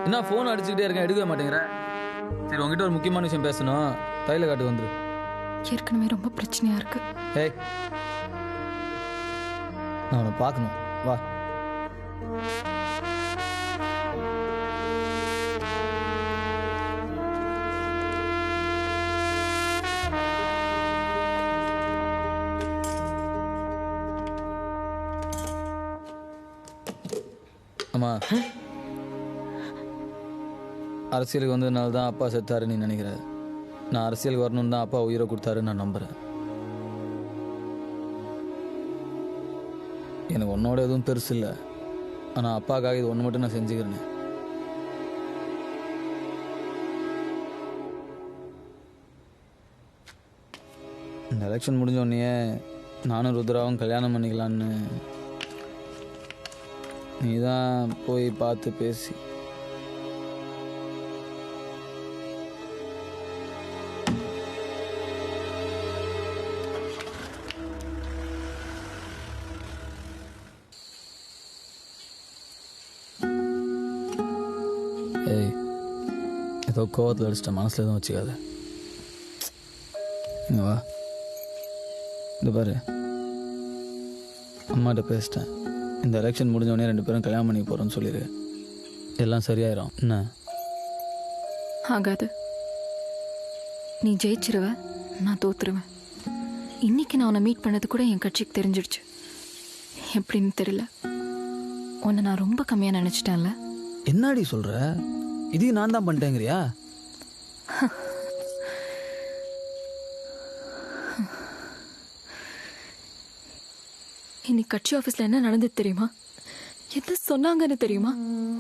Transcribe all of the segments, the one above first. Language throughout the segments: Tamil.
என்ன ஃபோன் அடிச்சுக்கிட்டே இருக்கேன், எடுக்கவே மாட்டேங்கிற. சரி, உங்ககிட்ட ஒரு முக்கியமான விஷயம் பேசணும். கையில் காட்டு வந்துரு. ஏற்கனவே ரொம்ப பிரச்சனையா இருக்கு. ஏய், நான் உன்னை பார்க்கணும், வா. அம்மா, அரசியலுக்கு வந்ததுனால தான் அப்பா செத்தாருன்னு நீ நினைக்கிற. நான் அரசியலுக்கு வரணும்னு தான் அப்பா உயிரை கொடுத்தாருன்னு நான் நம்புகிறேன். எனக்கு உன்னோட எதுவும் பெருசு இல்லை, ஆனால் அப்பாக்காக இது ஒன்று மட்டும் நான் செஞ்சுக்கிறேன். இந்த எலெக்ஷன் முடிஞ்ச உடனே நானும் ருத்ராவும் கல்யாணம் பண்ணிக்கலான்னு நீ தான் போய் பார்த்து பேசி ஏய், ஏதோ கோவத்தில் அடிச்சிட்ட, மனசில் எதுவும் வச்சுக்காத. நீ வா, இந்த பாரு, அம்மாட்ட பேசிட்டேன். இந்த எலெக்ஷன் முடிஞ்சவொடனே 2 பேரும் கல்யாணம் பண்ணி போகிறோன்னு சொல்லிடு. எல்லாம் சரியாயிரும். என்ன ஆகாது. நீ ஜெயிச்சிருவ, நான் தோத்துருவேன். இன்னைக்கு நான் உன்னை மீட் பண்ணது கூட என் கட்சிக்கு தெரிஞ்சிடுச்சு. எப்படின்னு தெரியல, உன்னை நான் ரொம்ப கம்மியாக நினச்சிட்டேன்ல. என்னடி சொல்கிற? இதையும் நான் தான் பண்ணிட்டேங்கிறியா? இன்னைக்கு கட்சி ஆஃபீஸில் என்ன நடந்தது தெரியுமா? என்ன சொன்னாங்கன்னு தெரியுமா?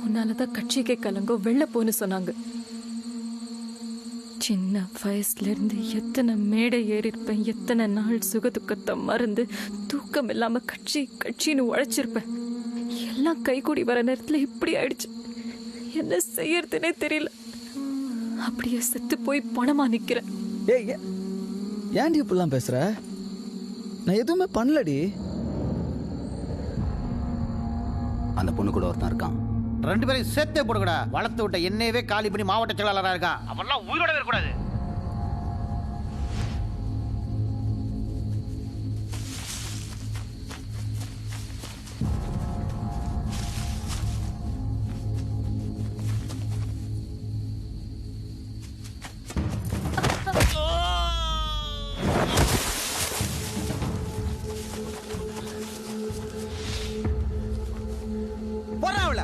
உன்னால தான் கட்சிக்கே கலங்கோ வெளில போன்னு சொன்னாங்க. சின்ன வயசுலேருந்து எத்தனை மேடை ஏறி இருப்பேன், எத்தனை நாள் சுக துக்கத்தை மறந்து தூக்கம் இல்லாமல் கட்சின்னு உழைச்சிருப்பேன். எல்லாம் கைகூடி வர நேரத்தில் இப்படி ஆயிடுச்சு. என்ன செய்யறதுனே தெரியல. அப்படியே செத்து போய் பணமா நிக்கிறேன். ஏய், ஏன்டி இப்படிலாம் பேசுற? நான் எதுவுமே பண்ணலடி. அந்த பொண்ணு கூட ஒருத்தன் இருக்கான். 2 பேரையும் சேர்த்தே போடுங்கடா. வளர்த்து விட்ட என்னையவே காலி பண்ணி மாவட்ட செயலாளராக இருக்கா. அவெல்லாம் உயிரோட இருக்கக்கூடாது. போறாவுல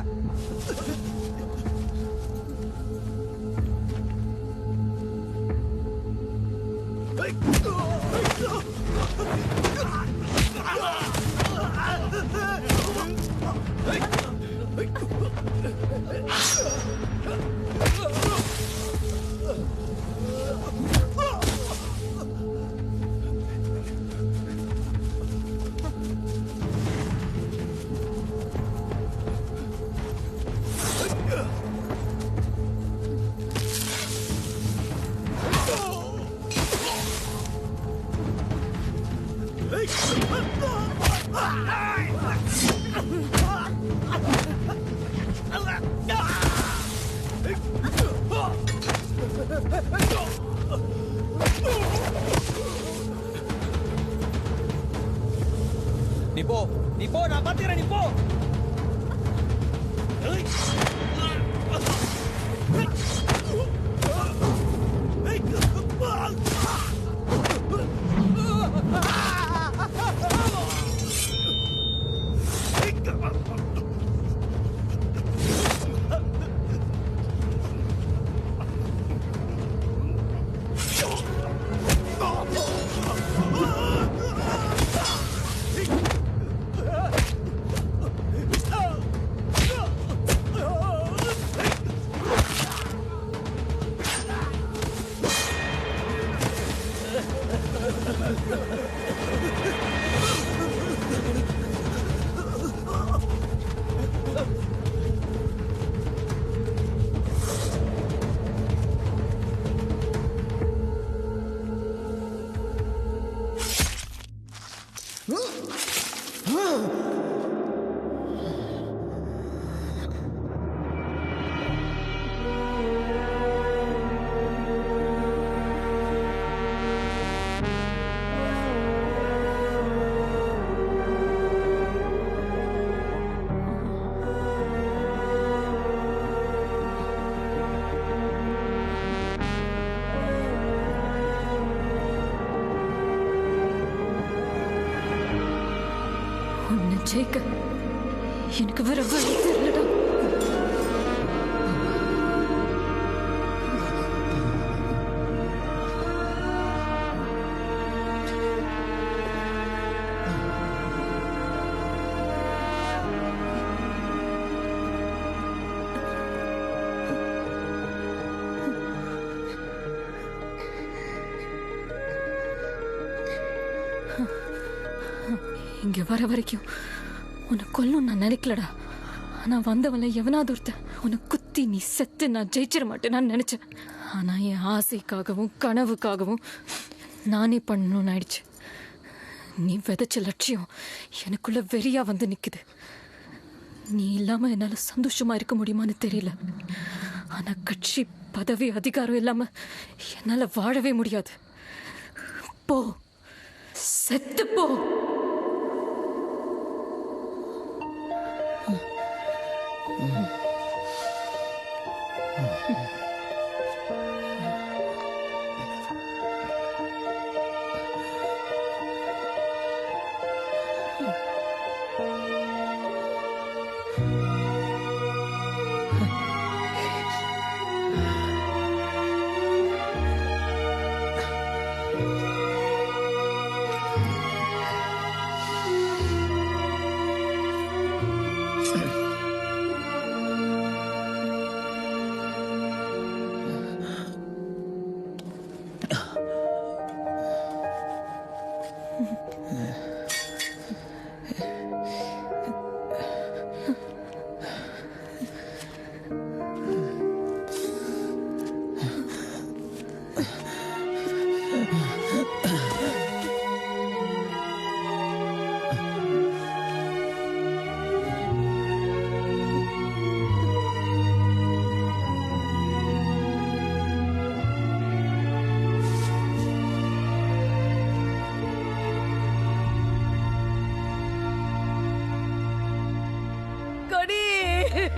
நீ போ, நான் பாத்துக்கிறேன். நீ போ. ஜெயிக்க எனக்கு வேற வழி தெரியலடா. இங்க வர வரைக்கும் உன்னை கொல்லும் நான் நினைக்கலடா. ஆனா வந்தவளை எவனாவது ஒருத்தன் உன்னை குத்தி நீ செத்து நான் ஜெயிச்சிட மாட்டேன் நான் நினைச்சேன். ஆனா என் ஆசைக்காகவும் கனவுக்காகவும் நானே பண்ணணும்னு ஆயிடுச்சு. நீ விதைச்ச லட்சியம் எனக்குள்ள வெறியா வந்து நிக்குது. நீ இல்லாம என்னால சந்தோஷமா இருக்க முடியுமான்னு தெரியல. ஆனா கட்சி பதவி அதிகாரம் இல்லாம என்னால வாழவே முடியாது. போ, செத்து போ.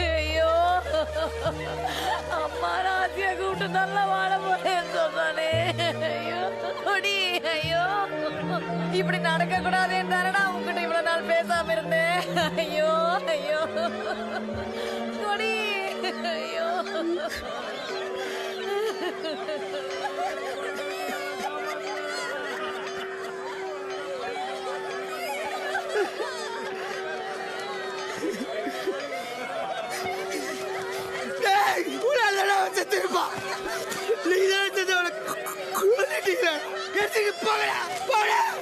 ஐயோ அம்மா ராசியா கூப்பிட்டு நல்லா வாழ போறேன்னு சொன்னானே. ஐயோ கொடி, ஐயோ இப்படி நடக்க கூடாதுன்னு தானடா உங்ககிட்ட இவ்வளவு நாள் பேசாம இருந்தேன். ஐயோ ஐயோ கொடி, ஐயோ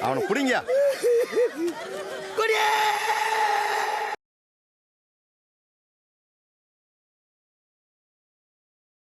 அவனை புடிங்க.